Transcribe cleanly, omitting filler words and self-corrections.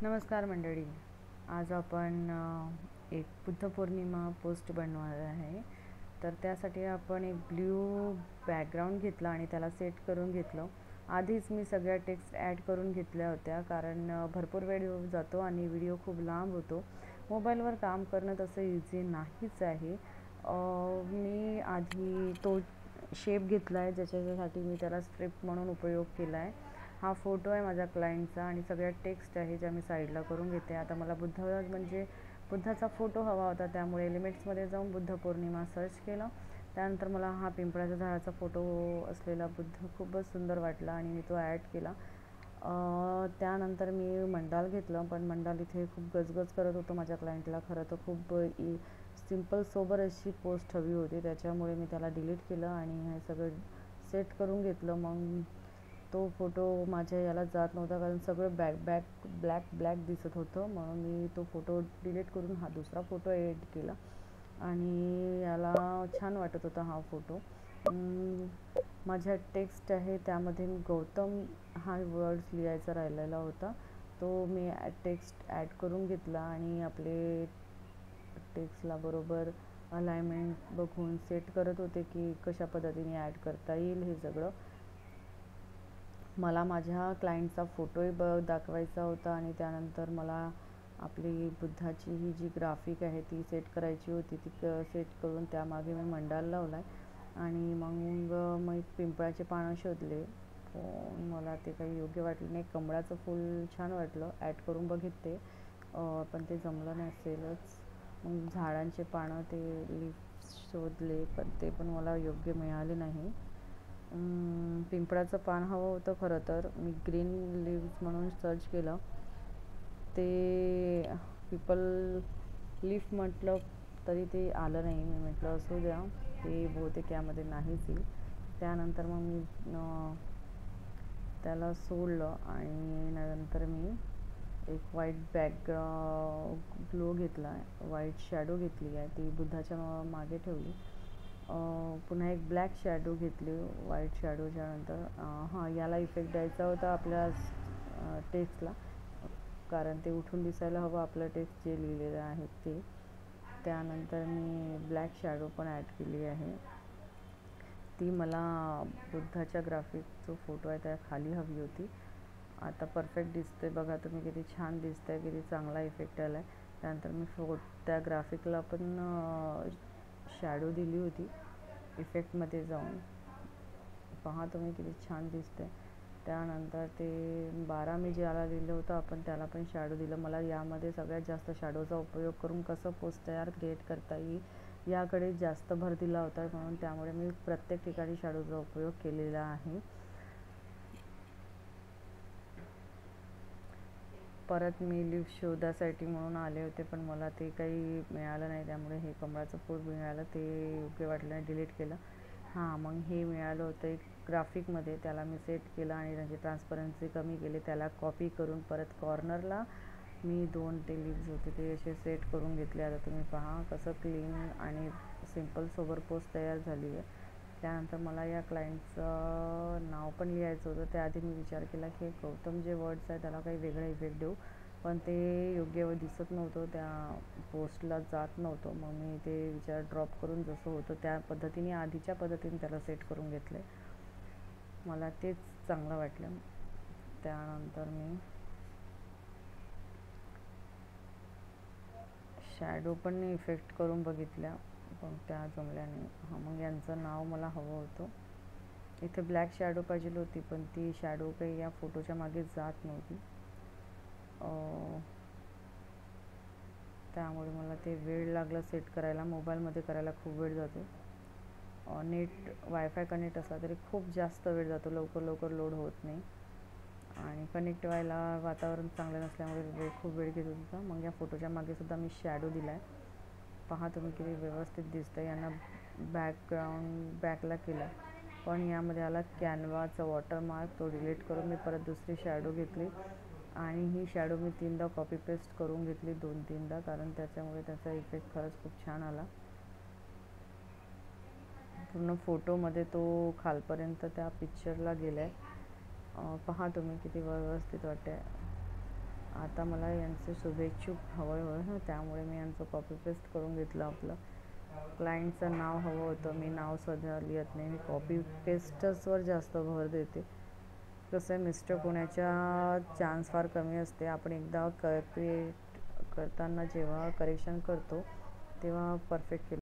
नमस्कार मंडळी. आज आपण एक बुद्ध पौर्णिमा पोस्ट बनवणार आहे. तर त्यासाठी आपण एक ब्ल्यू बॅकग्राऊंड घेतला आणि त्याला सेट करून घेतलं. आधीच मी सगळ्या टेक्स्ट ॲड करून घेतल्या होत्या, कारण भरपूर वेळ जातो आणि व्हिडिओ खूप लांब होतो. मोबाईलवर काम करणं तसं इझी नाहीच आहे. मी आधी तो शेप घेतला आहे, ज्याच्यासाठी मी त्याला स्ट्रिप म्हणून उपयोग केला आहे. हा फोटो आहे माझ्या क्लायंटचा आणि सगळ्या टेक्स्ट आहे ज्या मी साईडला करून घेते. आता मला बुद्धाचा फोटो हवा होता, त्यामुळे एलिमेंट्समध्ये जाऊन बुद्ध पौर्णिमा सर्च केलं. त्यानंतर मला हा पिंपळाच्या झाडाचा फोटो असलेला बुद्ध खूपच सुंदर वाटला आणि मी तो ॲड केला. त्यानंतर मी मंडाल घेतलं, पण मंडाल इथे खूप गजगज करत होतं माझ्या क्लायंटला. खरं तर खूप सिंपल सोबर अशी पोस्ट हवी होती, त्याच्यामुळे मी त्याला डिलीट केलं आणि हे सगळं सेट करून घेतलं. मग तो फोटो माझ्या याला जात नव्हता, कारण सगळं ब्लॅक दिसत होतं, म्हणून मी तो फोटो डिलीट करून हा दुसरा फोटो एडिट केला आणि याला छान वाटत होता हा फोटो. माझ्या टेक्स्ट आहे त्यामध्ये मी गौतम हा वर्ड्स लिहायचा राहिलेला होता, तो मी टेक्स्ट ॲड करून घेतला आणि आपले टेक्स्टला बरोबर अलाइनमेंट बघून सेट करत होते की कशा पद्धतीने ॲड करता येईल. हे सगळं मला माझ्या क्लायंटचा फोटोही दाखवायचा होता आणि त्यानंतर मला आपली बुद्धाची ही जी ग्राफिक आहे ती सेट करायची होती. ती सेट करून त्यामागे मी मंडाल लावला आहे आणि मग पिंपळाचे पानं शोधले, पण मला ते काही योग्य वाटलं नाही. कमळाचं फूल छान वाटलं, ॲड करून बघितले, पण ते जमलं नसेलच. मग झाडांचे पानं ते लीफ शोधले, पण ते पण मला योग्य मिळाले नाही. पिंपळाचं पान हवं होतं. खरं तर मी ग्रीन लीव्स म्हणून सर्च केलं, ते पीपल लीफ म्हटलं तरी ते आलं नाही. मी म्हटलं असू द्या, ते बहुतेक यामध्ये नाहीच येईल. त्यानंतर मग मी त्याला सोडलं आणि नंतर मी एक व्हाईट ग्लो घेतला आहे, व्हाईट शॅडो घेतली आहे, ती बुद्धाच्या मागे ठेवली. पुन्हा एक ब्लॅक शॅडो घेतली व्हाईट शॅडोच्या नंतर. याला इफेक्ट द्यायचा होता आपल्या टेक्स्टला, कारण ते उठून दिसायला हवं आपलं टेक्स्ट जे लिहिलेलं आहे ते. त्यानंतर मी ब्लॅक शॅडो पण ॲड केली आहे. ती मला बुद्धाच्या ग्राफिक जो फोटो आहे त्या खाली हवी होती. आता परफेक्ट दिसते बघा तुम्ही, किती छान दिसतंय, किती चांगला इफेक्ट आला आहे. त्यानंतर मी त्या ग्राफिकला पण शॅडो दिली होती इफेक्टमध्ये जाऊन. पहा तुम्ही किती छान दिसतंय. त्यानंतर ते 12 मी ज्याला लिहिलं होतं आपण त्याला पण शॅडो दिलं. मला यामध्ये सगळ्यात जास्त शॅडोचा उपयोग करून कसं पोस्ट क्रिएट करता येईल याकडे जास्त भर दिला होता, म्हणून त्यामुळे मी प्रत्येक ठिकाणी शॅडोचा उपयोग केलेला आहे. परत मी लिव्ह शोधासाठी म्हणून आले होते, पण मला ते काही मिळालं नाही, त्यामुळे हे कमळाचं फूल मिळालं, ते योग्य वाटलं नाही, डिलीट केलं. मग हे मिळालं होतं एक ग्राफिकमध्ये, त्याला मी सेट केलं आणि त्याची ट्रान्सपरन्सी कमी केली. त्याला कॉपी करून परत कॉर्नरला मी 2 ते लिव्ज होते ते असे सेट करून घेतले. आता तुम्ही पहा कसं क्लीन आणि सिम्पल सोबर पोस्ट तयार झाली आहे. त्यानंतर मला या क्लायंटचं नाव पण लिहायचं होतं. त्याआधी मी विचार केला की गौतम जे वर्ड्स आहे त्याला काही वेगळा इफेक्ट देऊ, पण ते योग्य दिसत नव्हतं, त्या पोस्टला जात नव्हतं. मग मी ते विचार ड्रॉप करून जसं होतं त्या पद्धतीने आधीच्या पद्धतीने त्याला सेट करून घेतले. मला तेच चांगलं वाटलं. त्यानंतर मी शॅडो पण इफेक्ट करून बघितल्या, पण त्या जमल्या नाही. मग यांचं नाव मला हवं होतं. इथे ब्लॅक शॅडो पाहिजे होती, पण ती शॅडो काही या फोटोच्या मागे जात नव्हती. त्यामुळे मला ते वेळ लागला सेट करायला. मोबाईलमध्ये करायला खूप वेळ जातो. नेट वायफाय कनेक्ट असला तरी खूप जास्त वेळ जातो, लवकर लोड होत नाही आणि कनेक्ट व्हायला वातावरण चांगलं नसल्यामुळे खूप वेळ घेत होता. मग या फोटोच्या मागे सुद्धा मी शॅडो दिला आहे. पहा तुम्ही किती व्यवस्थित दिसतं. यांना बॅकला केला, पण यामध्ये आला कॅनवाचा वॉटरमार्क, तो डिलीट करून मी परत दुसरी शॅडो घेतली आणि ही शॅडो मी 3दा कॉपी पेस्ट करून घेतली, 2-3दा, कारण त्याच्यामुळे त्याचा इफेक्ट खरंच खूप छान आला. पूर्ण फोटोमध्ये तो खालपर्यंत त्या पिक्चरला गेला आहे. पहा तुम्ही किती व्यवस्थित वाटते. आता मला यांचे शुभेच्छुक हवं त्यामुळे मी यांचं कॉपी पेस्ट करून घेतलं. आपलं क्लायंटचं नाव हवं होतं, मी नाव सध्या लिहित नाही, मी कॉपी पेस्टचवर जास्त भर देते. कसं आहे, मिस्टेक होण्याचा चान्स फार कमी असते. आपण एकदा क्रिएट करताना जेव्हा करेक्शन करतो तेव्हा परफेक्ट केलं